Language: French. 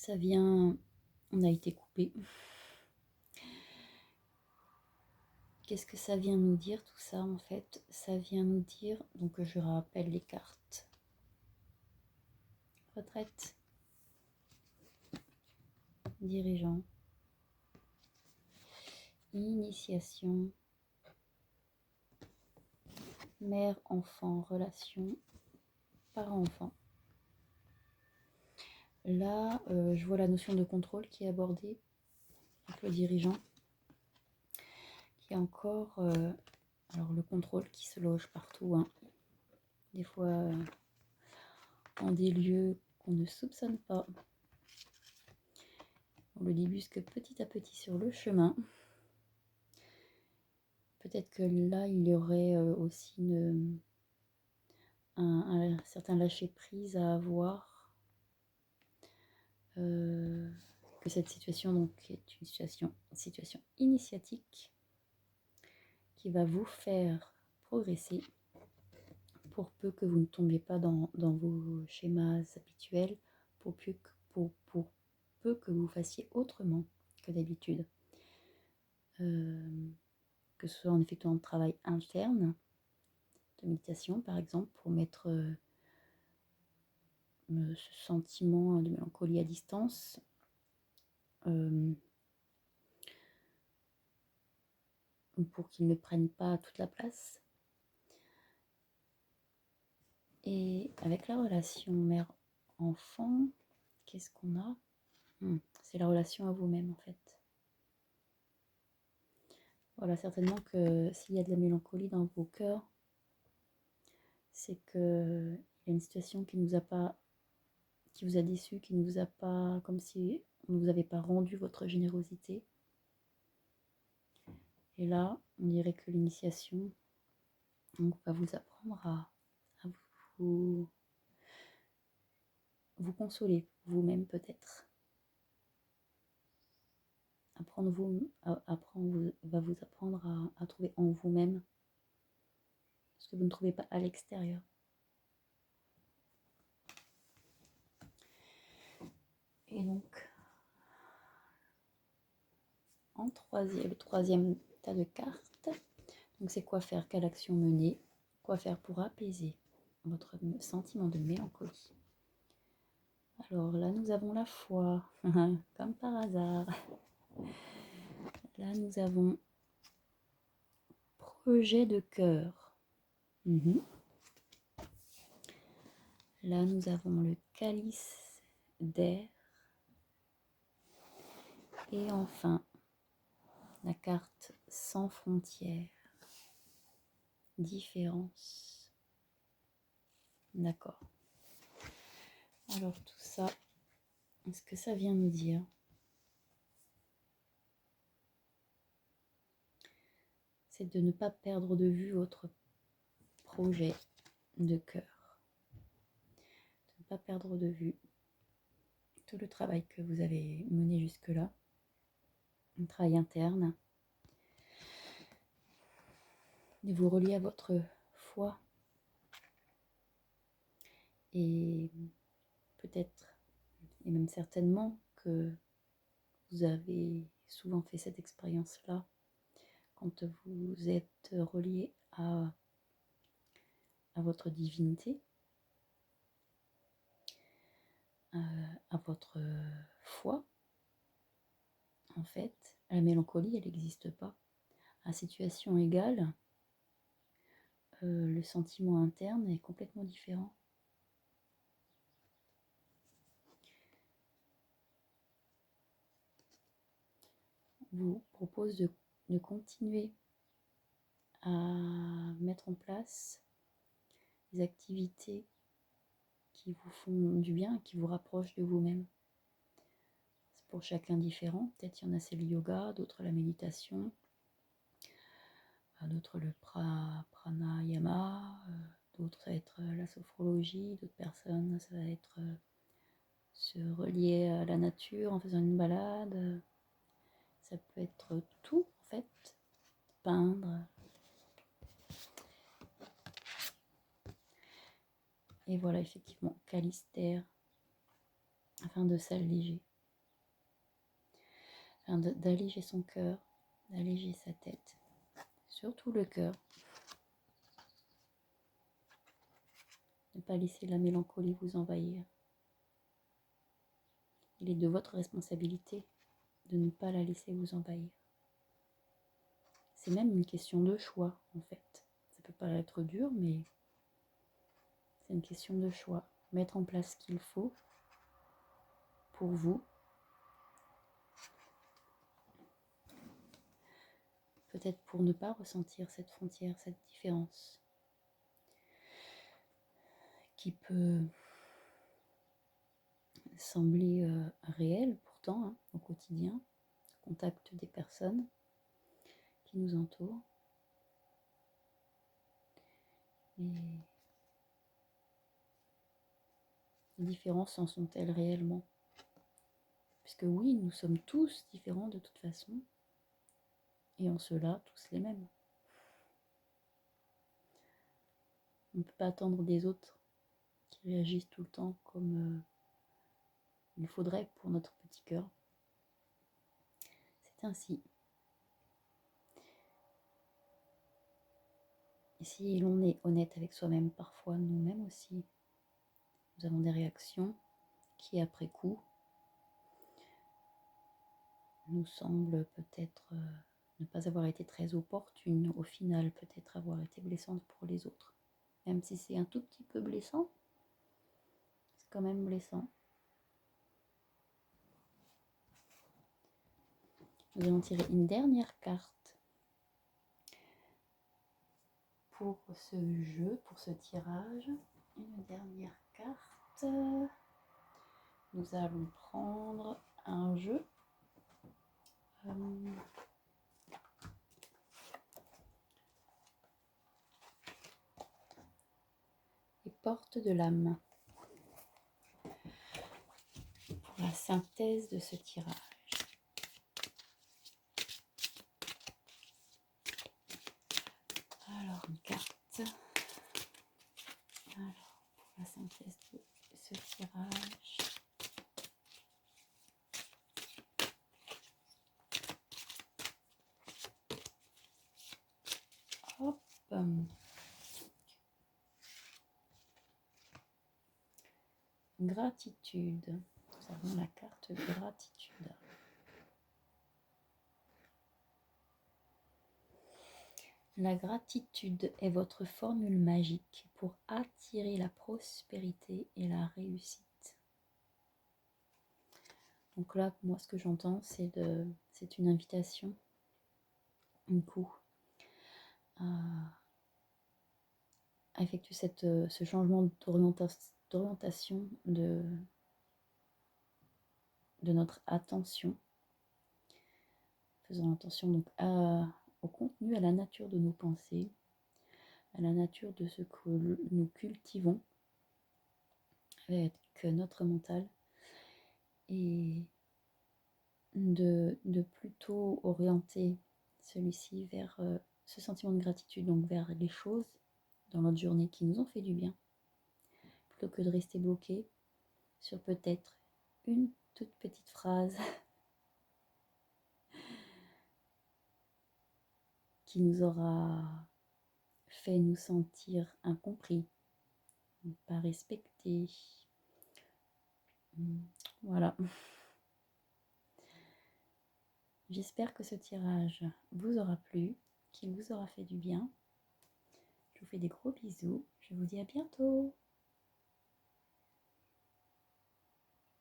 Ça vient... On a été coupé. Qu'est-ce que ça vient nous dire tout ça en fait? Ça vient nous dire, donc je rappelle les cartes. Retraite, dirigeant, initiation, mère-enfant, relation, parent-enfant. Là, je vois la notion de contrôle qui est abordée avec le dirigeant, qui est encore... alors le contrôle qui se loge partout, hein. Des fois en des lieux qu'on ne soupçonne pas. On le débusque petit à petit sur le chemin. Peut-être que là, il y aurait aussi un certain lâcher-prise à avoir. Que cette situation donc, est une situation initiatique qui va vous faire progresser pour peu que vous ne tombiez pas dans vos schémas habituels, pour peu que vous fassiez autrement que d'habitude. Que ce soit en effectuant un travail interne, de méditation par exemple, pour mettre ce sentiment de mélancolie à distance, pour qu'il ne prenne pas toute la place. Et avec la relation mère-enfant, qu'est-ce qu'on a? C'est la relation à vous-même en fait. Voilà, certainement que s'il y a de la mélancolie dans vos cœurs, c'est qu'il y a une situation qui vous a déçu, qui ne vous a pas, comme si on ne vous avait pas rendu votre générosité. Et là, on dirait que l'initiation va vous apprendre à vous consoler vous-même peut-être. Va vous apprendre à trouver en vous-même ce que vous ne trouvez pas à l'extérieur. Et donc, le troisième tas de cartes, donc c'est quoi faire, quelle action mener, quoi faire pour apaiser votre sentiment de mélancolie. Alors là, nous avons la foi, comme par hasard. Là, nous avons projet de cœur. Là, nous avons le calice d'air. Et enfin, la carte sans frontières. Différence. D'accord. Alors tout ça, est-ce que ça vient nous dire? C'est de ne pas perdre de vue votre projet de cœur. De ne pas perdre de vue tout le travail que vous avez mené jusque-là. Un travail interne. De vous relier à votre foi. Et peut-être, et même certainement, que vous avez souvent fait cette expérience-là quand vous êtes relié à votre divinité, à votre foi. En fait, la mélancolie, elle n'existe pas. À situation égale, le sentiment interne est complètement différent. Vous propose de continuer à mettre en place des activités qui vous font du bien, qui vous rapprochent de vous-même. C'est pour chacun différent. Peut-être il y en a c'est le yoga, d'autres la méditation, d'autres le pranayama, d'autres ça va être la sophrologie, d'autres personnes ça va être se relier à la nature en faisant une balade. Ça peut être tout en fait, peindre. Et voilà, effectivement, calice d'air, afin de s'alléger. enfin, d'alléger son cœur, d'alléger sa tête, surtout le cœur. Ne pas laisser la mélancolie vous envahir. Il est de votre responsabilité de ne pas la laisser vous envahir. C'est même une question de choix, en fait. Ça peut paraître dur, mais c'est une question de choix. Mettre en place ce qu'il faut pour vous. Peut-être pour ne pas ressentir cette frontière, cette différence qui peut sembler réelle pourtant au quotidien, au contact des personnes qui nous entourent. Et les différences en sont-elles réellement? Puisque oui, nous sommes tous différents de toute façon, et en cela, tous les mêmes. On ne peut pas attendre des autres qui réagissent tout le temps comme il faudrait pour notre petit cœur. C'est ainsi. Et si l'on est honnête avec soi-même, parfois nous-mêmes aussi, nous avons des réactions qui, après coup, nous semblent peut-être ne pas avoir été très opportunes, au final peut-être avoir été blessantes pour les autres. Même si c'est un tout petit peu blessant, c'est quand même blessant. Nous allons tirer une dernière carte pour ce jeu, pour ce tirage. Une dernière carte. Nous allons prendre un jeu. Les portes de l'âme. Pour la synthèse de ce tirage. Alors, une carte. Alors, pour la synthèse de ce tirage. Hop. Gratitude. Nous avons la carte de gratitude. La gratitude est votre formule magique pour attirer la prospérité et la réussite. Donc là, moi, ce que j'entends, c'est une invitation, du coup, à effectuer ce changement d'orientation de notre attention, faisant attention donc au contenu, à la nature de nos pensées, à la nature de ce que nous cultivons avec notre mental, et de plutôt orienter celui-ci vers ce sentiment de gratitude, donc vers les choses dans notre journée qui nous ont fait du bien, plutôt que de rester bloqué sur peut-être une toute petite phrase qui nous aura fait nous sentir incompris, pas respectés. Voilà. J'espère que ce tirage vous aura plu, qu'il vous aura fait du bien. Je vous fais des gros bisous. Je vous dis à bientôt.